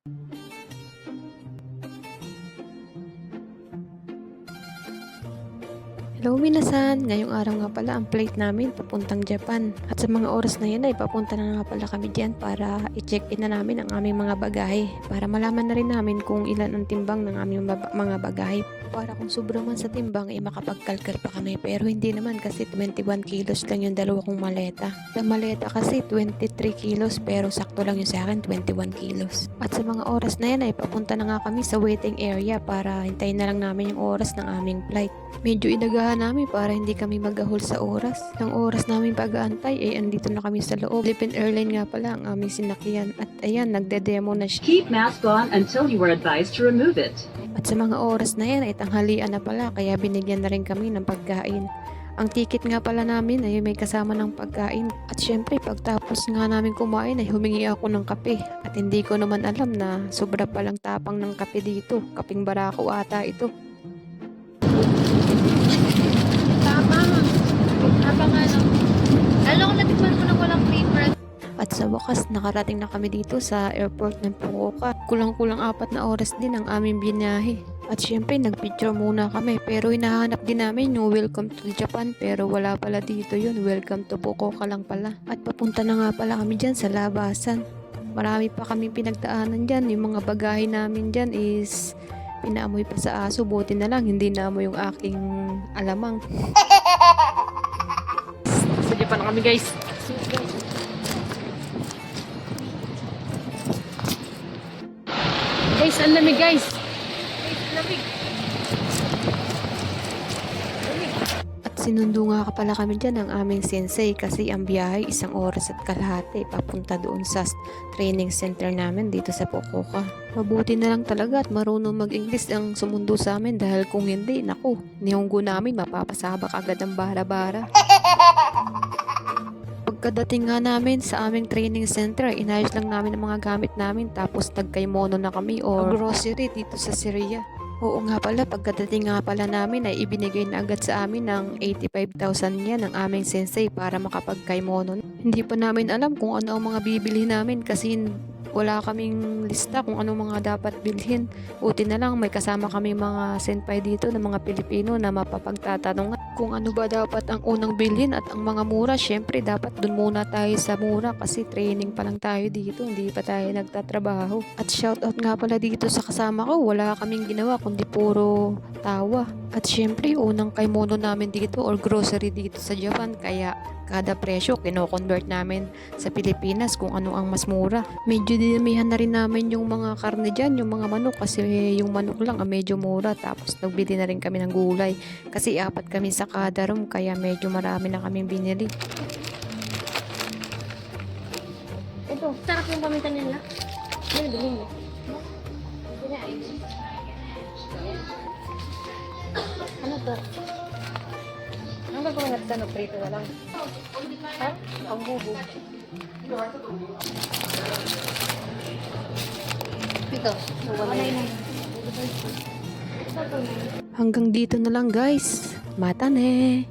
Hello minasan! Ngayong araw nga pala ang flight namin papuntang Japan. At sa mga oras na yan ay papunta na nga pala kami dyan para i-check-in na namin ang aming mga bagahe. Para malaman na rin namin kung ilan ang timbang ng aming mga bagahe. Para kung sobra man sa timbang ay makapagkalkal pa kami. Pero hindi naman kasi 21 kilos lang yung dalawa kong maleta. Sa maleta kasi 23 kilos pero sakto lang yung sa akin 21 kilos. At sa mga oras na yan ay papunta na nga kami sa waiting area para hintayin na lang namin yung oras ng aming flight. Medyo inagahan namin para hindi kami magahol sa oras. Ang oras namin pag-aantay ay andito na kami sa loob. Philippine Airlines nga pala ang aming sinakyan. At ayan, nagde-demo na siya. Keep mask on until you are advised to remove it. At sa mga oras na yan ay tanghalian na pala kaya binigyan na rin kami ng pagkain. Ang ticket nga pala namin ay may kasama ng pagkain. At syempre pagtapos nga namin kumain ay humingi ako ng kape. At hindi ko naman alam na sobra palang tapang ng kape dito. Kaping barako ata ito. Alam ko natikman mo na walang paper. At sa wakas, nakarating na kami dito sa airport ng Fukuoka. Kulang-kulang 4 na oras din ang aming binahe. At syempre, nagpicture muna kami. Pero hinahanap din namin yung welcome to Japan. Pero wala pala dito yun. Welcome to Fukuoka lang pala. At papunta na nga pala kami dyan sa labasan. Marami pa kami pinagdaanan dyan. Yung mga bagahe namin dyan is pinaamoy pa sa aso. Buti na lang, hindi naamoy yung aking alamang. Sa Japan kami guys. Guys, ang lamig guys. At sinundo nga ka pala kami dyan ng aming sensei kasi ang biyahe 1 oras at kalahati papunta doon sa training center namin dito sa Fukuoka. Mabuti na lang talaga at marunong mag-English ang sumundo sa amin dahil kung hindi, naku, nihonggo namin mapapasabak agad ang bara-bara. Pagkadating nga namin sa aming training center, inayos lang namin ang mga gamit namin tapos nagkaimono na kami or grocery dito sa Syria. Oo nga pala, pagkadating nga pala namin ay ibinigay na agad sa amin ng 85,000 yen ng aming sensei para makapagkaimono. Hindi pa namin alam kung ano ang mga bibili namin kasi wala kaming lista kung ano mga dapat bilhin. Buti na lang may kasama kami mga senpai dito ng mga Pilipino na mapapagtatanong kung ano ba dapat ang unang bilhin at ang mga mura. Syempre dapat dun muna tayo sa mura kasi training pa lang tayo dito, hindi pa tayo nagtatrabaho. At shoutout nga pala dito sa kasama ko, wala kaming ginawa kundi puro tawa. At syempre unang kimono namin dito or grocery dito sa Japan kaya kada presyo kino-convert namin sa Pilipinas kung ano ang mas mura. Medyo dinamihan na rin namin yung mga karne dyan, yung mga manok kasi yung manok lang medyo mura. Tapos nagbili na rin kami ng gulay kasi 4 kami sa kada room kaya medyo marami na kaming binili. Ito, sarap yung paminta nila. Ano bilhin mo? Ano to? Ano ba kung natin prito na lang? Ha? Ang bubo. Ito. Wala na. Hanggang dito na lang guys. Mata ne!